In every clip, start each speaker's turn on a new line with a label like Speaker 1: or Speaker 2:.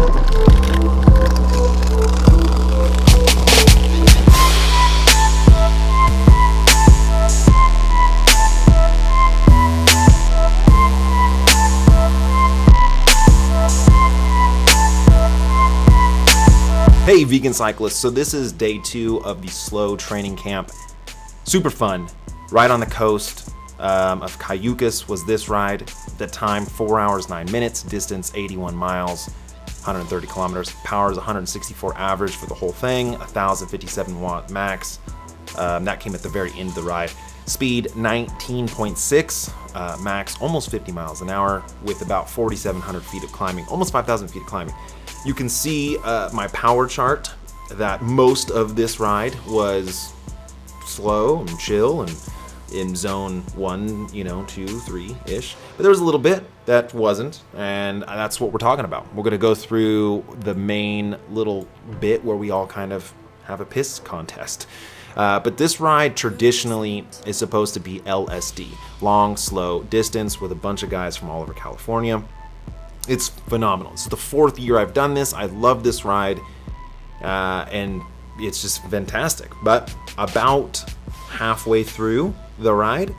Speaker 1: Hey vegan cyclists, so this is day 2 of the slow training camp. Super fun, right on the coast of Cayucas was this ride. The time 4 hours 9 minutes, distance 81 miles, 130 kilometers. Power is 164 average for the whole thing, 1057 watt max. That came at the very end of the ride. Speed 19.6, max almost 50 miles an hour with about 4,700 feet of climbing, almost 5,000 feet of climbing. You can see my power chart that most of this ride was slow and chill and in zone 1, 2, 3-ish. But there was a little bit that wasn't, and that's what we're talking about. We're gonna go through the main little bit where we all kind of have a piss contest. But this ride traditionally is supposed to be LSD, long, slow distance, with a bunch of guys from all over California. It's phenomenal. It's the 4th year I've done this. I love this ride, and it's just fantastic. But about halfway through the ride,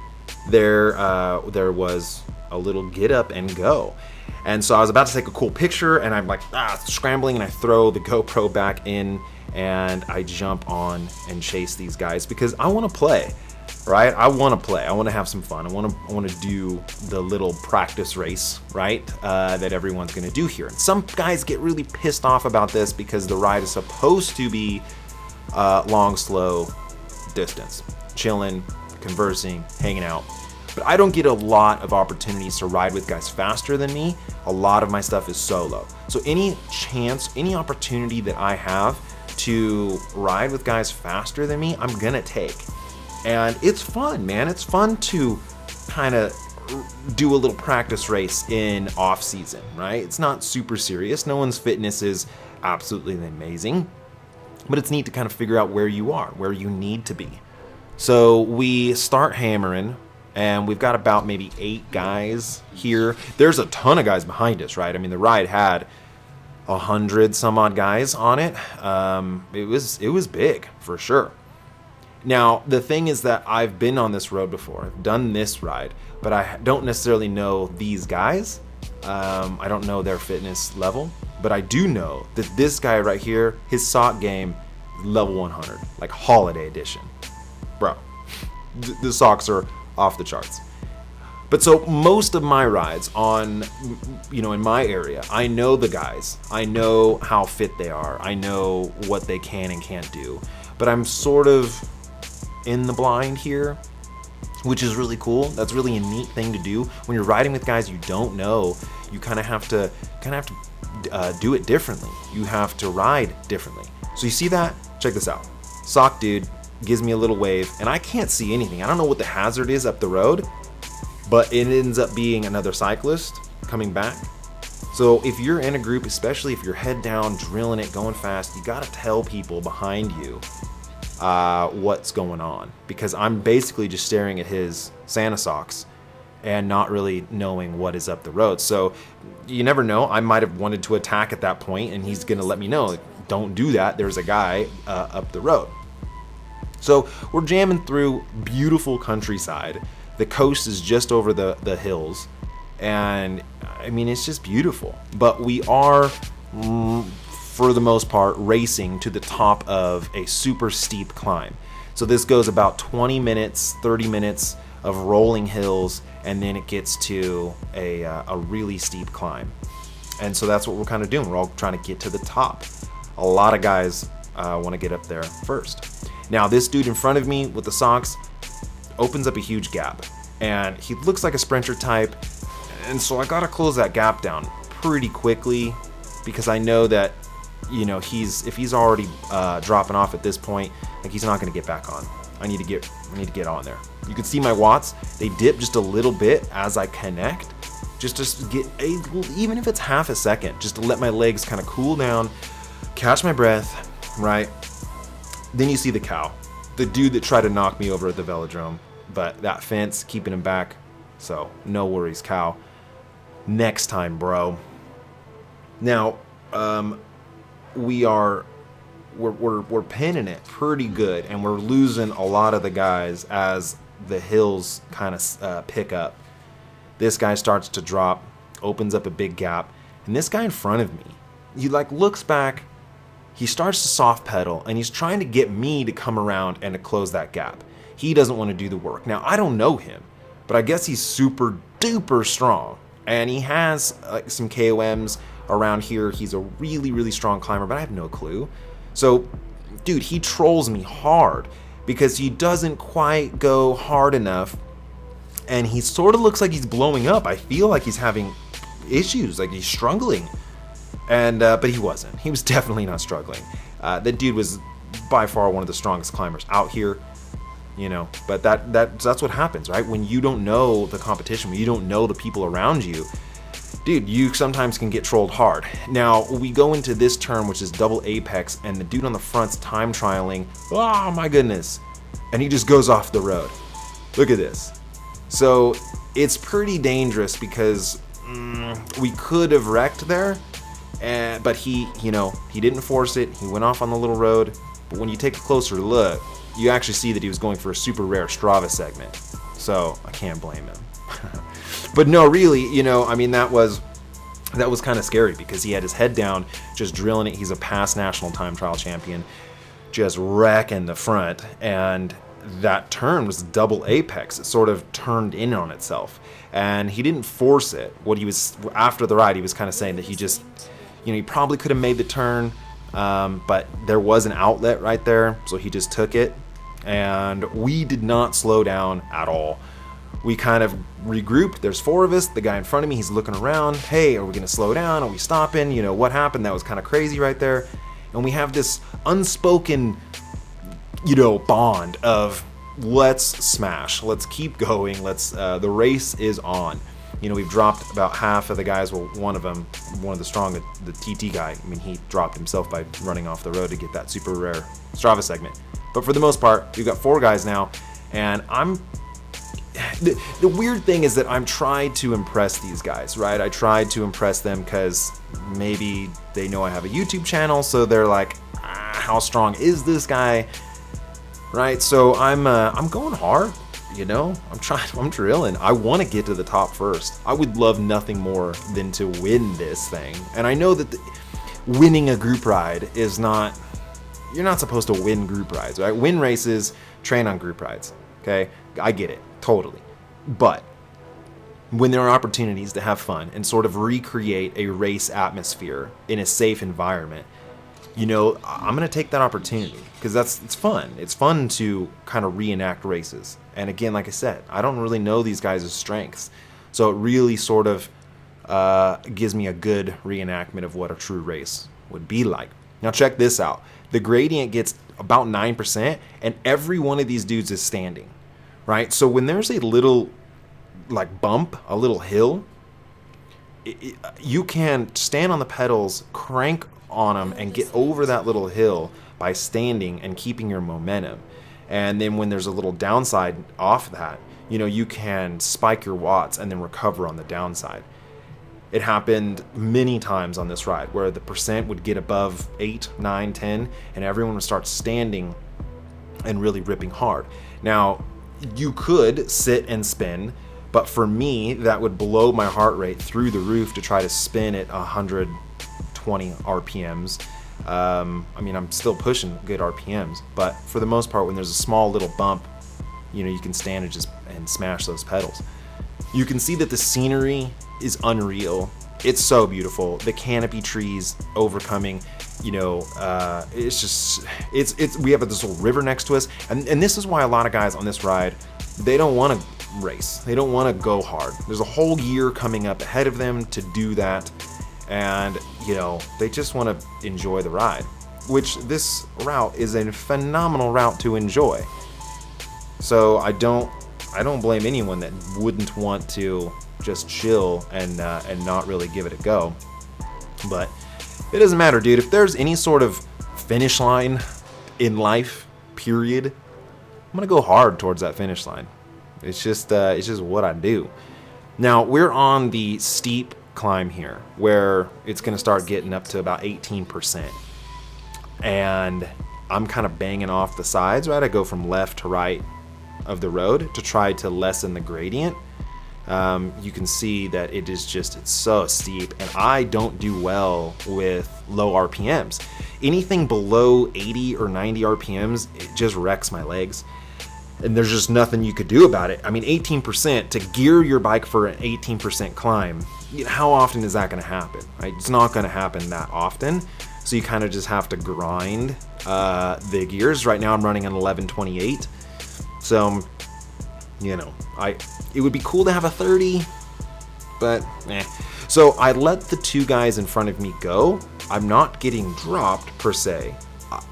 Speaker 1: there was a little get up and go. And so I was about to take a cool picture, and I'm like, scrambling, and I throw the GoPro back in, and I jump on and chase these guys because I want to play, right? I want to play. I want to have some fun. I want to do the little practice race, right? That everyone's going to do here. And some guys get really pissed off about this because the ride is supposed to be long, slow distance, chilling, conversing, hanging out. But I don't get a lot of opportunities to ride with guys faster than me. A lot of my stuff is solo. So any chance, any opportunity that I have to ride with guys faster than me, I'm gonna take. And it's fun, man. It's fun to kind of do a little practice race in off season, right? It's not super serious. No one's fitness is absolutely amazing, but it's neat to kind of figure out where you are, where you need to be. So we start hammering, and we've got about maybe 8 guys here. There's a ton of guys behind us, right? I mean, the ride had 100 some odd guys on it. It was big for sure. Now, the thing is that I've been on this road before. I've done this ride, but I don't necessarily know these guys. I don't know their fitness level, but I do know that this guy right here, his sock game, level 100, like holiday edition. Bro, the socks are off the charts. But so most of my rides on, in my area, I know the guys. I know how fit they are. I know what they can and can't do. But I'm sort of in the blind here, which is really cool. That's really a neat thing to do. When you're riding with guys you don't know, you kind of have to do it differently. You have to ride differently. So you see that? Check this out. Sock dude gives me a little wave, and I can't see anything. I don't know what the hazard is up the road, but it ends up being another cyclist coming back. So if you're in a group, especially if you're head down, drilling it, going fast, you gotta tell people behind you what's going on, because I'm basically just staring at his Santa socks and not really knowing what is up the road. So you never know. I might have wanted to attack at that point, and he's gonna let me know, like, don't do that. There's a guy up the road. So we're jamming through beautiful countryside. The coast is just over the hills, and I mean, it's just beautiful. But we are, for the most part, racing to the top of a super steep climb. So this goes about 20 minutes, 30 minutes of rolling hills, and then it gets to a really steep climb. And so that's what we're kind of doing. We're all trying to get to the top. A lot of guys want to get up there first. Now, this dude in front of me with the socks opens up a huge gap, and he looks like a sprinter type, and so I gotta close that gap down pretty quickly, because I know that, if he's already dropping off at this point, like, he's not gonna get back on. I need to get on there. You can see my watts, they dip just a little bit as I connect, just to get even if it's half a second, just to let my legs kind of cool down, catch my breath, right? Then you see the cow, the dude that tried to knock me over at the velodrome, but that fence keeping him back. So no worries, cow. Next time, bro. Now, we're pinning it pretty good, and we're losing a lot of the guys as the hills kind of pick up. This guy starts to drop, opens up a big gap, and this guy in front of me, he like looks back, he starts to soft pedal, and he's trying to get me to come around and to close that gap. He doesn't want to do the work. Now, I don't know him, but I guess he's super duper strong, and he has some KOMs around here. He's a really, really strong climber, but I have no clue. So, dude, he trolls me hard because he doesn't quite go hard enough, and he sort of looks like he's blowing up. I feel like he's having issues, like he's struggling. And but he wasn't. He was definitely not struggling. That dude was by far one of the strongest climbers out here, you know. But that's what happens, right? When you don't know the competition, when you don't know the people around you, dude, you sometimes can get trolled hard. Now, we go into this turn, which is double apex, and the dude on the front's time trialing. Oh my goodness. And he just goes off the road. Look at this. So it's pretty dangerous because we could have wrecked there, but he didn't force it. He went off on the little road. But when you take a closer look, you actually see that he was going for a super rare Strava segment. So I can't blame him. But no, really, you know, I mean, that was kind of scary because he had his head down, just drilling it. He's a past national time trial champion, just wrecking the front, and that turn was double apex. It sort of turned in on itself, and he didn't force it. What he was, after the ride, he was kind of saying that he just, you know, he probably could have made the turn, but there was an outlet right there, so he just took it, and we did not slow down at all. We kind of regrouped. There's four of us. The guy in front of me, he's looking around. Hey, are we going to slow down? Are we stopping? You know, what happened? That was kind of crazy right there. And we have this unspoken, you know, bond of let's smash. Let's keep going. The race is on. You know, we've dropped about half of the guys. Well, one of them, one of the strong, the TT guy, I mean, he dropped himself by running off the road to get that super rare Strava segment. But for the most part, we've got four guys now, and the weird thing is that I'm trying to impress these guys, right? I tried to impress them because maybe they know I have a YouTube channel, so they're like, how strong is this guy, right? So I'm going hard, you know. I'm drilling. I want to get to the top first. I would love nothing more than to win this thing, and I know that winning a group ride is not. You're not supposed to win group rides, right? Win races, train on group rides. Okay, I get it, totally. But when there are opportunities to have fun and sort of recreate a race atmosphere in a safe environment, you know, I'm gonna take that opportunity because it's fun. It's fun to kind of reenact races. And again, like I said, I don't really know these guys' strengths, so it really sort of gives me a good reenactment of what a true race would be like. Now check this out. The gradient gets about 9%, and every one of these dudes is standing. Right, so when there's a little like bump, a little hill, you can stand on the pedals, crank on them, and get over that little hill by standing and keeping your momentum. And then when there's a little downside off that, you know, you can spike your watts and then recover on the downside. It happened many times on this ride where the percent would get above 8, 9, 10, and everyone would start standing and really ripping hard. Now, you could sit and spin, but for me, that would blow my heart rate through the roof to try to spin at 120 RPMs. I mean, I'm still pushing good RPMs, but for the most part, when there's a small little bump, you know, you can stand and smash those pedals. You can see that the scenery is unreal. It's so beautiful. The canopy trees overcoming, you know, it's just, we have this little river next to us. And this is why a lot of guys on this ride, they don't want to race. They don't want to go hard. There's a whole year coming up ahead of them to do that. And, you know, they just want to enjoy the ride, which this route is a phenomenal route to enjoy. So I don't blame anyone that wouldn't want to just chill and not really give it a go. But it doesn't matter, dude. If there's any sort of finish line in life, period, I'm gonna go hard towards that finish line. It's just what I do. Now we're on the steep climb here where it's going to start getting up to about 18%. And I'm kind of banging off the sides, right? I go from left to right of the road to try to lessen the gradient. You can see that it's so steep, and I don't do well with low RPMs. Anything below 80 or 90 RPMs, it just wrecks my legs. And there's just nothing you could do about it. I mean, 18%, to gear your bike for an 18% climb, how often is that going to happen? Right? It's not going to happen that often. So you kind of just have to grind the gears. Right now I'm running an 1128. So, you know, it would be cool to have a 30, but eh. So I let the two guys in front of me go. I'm not getting dropped per se,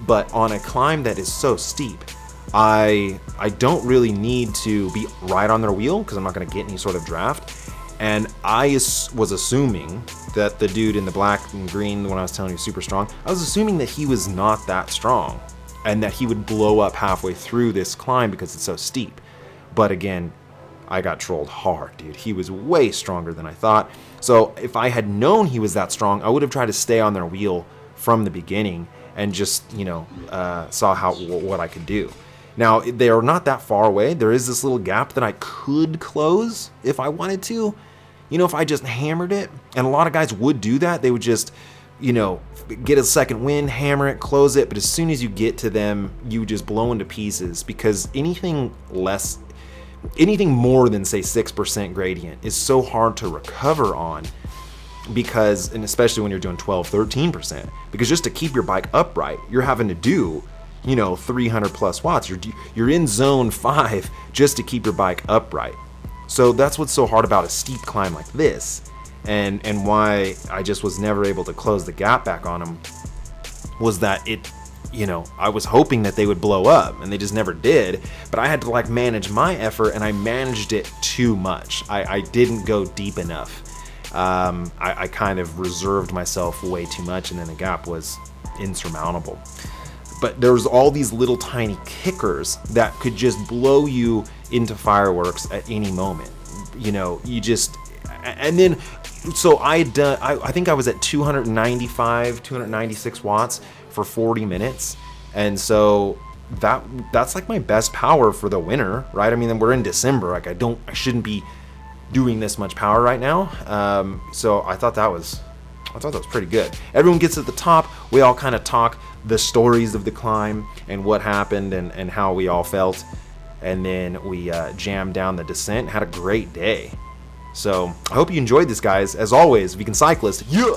Speaker 1: but on a climb that is so steep, I don't really need to be right on their wheel because I'm not going to get any sort of draft. And I was assuming that the dude in the black and green, the one I was telling you super strong, I was assuming that he was not that strong and that he would blow up halfway through this climb because it's so steep. But again, I got trolled hard, dude. He was way stronger than I thought. So if I had known he was that strong, I would have tried to stay on their wheel from the beginning and just, you know, saw what I could do. Now, they are not that far away. There is this little gap that I could close if I wanted to. You know, if I just hammered it, and a lot of guys would do that. They would just, you know, get a second wind, hammer it, close it. But as soon as you get to them, you just blow into pieces, because anything more than, say, 6% gradient is so hard to recover on, because, and especially when you're doing 12, 13%, because just to keep your bike upright, you're having to do, you know, 300 plus watts. You're in zone 5 just to keep your bike upright. So that's what's so hard about a steep climb like this, and why I just was never able to close the gap back on them, was that it, you know, I was hoping that they would blow up, and they just never did. But I had to like manage my effort, and I managed it too much. I didn't go deep enough. I kind of reserved myself way too much, and then the gap was insurmountable. But there's all these little tiny kickers that could just blow you into fireworks at any moment. You know, you just, and then, so I think I was at 296 watts for 40 minutes. And so that's like my best power for the winter, right? I mean, we're in December. Like I shouldn't be doing this much power right now. So I thought that was pretty good. Everyone gets at the top. We all kind of talk the stories of the climb and what happened and how we all felt. And then we jammed down the descent. Had a great day. So I hope you enjoyed this, guys. As always, if you can cyclist, yeah!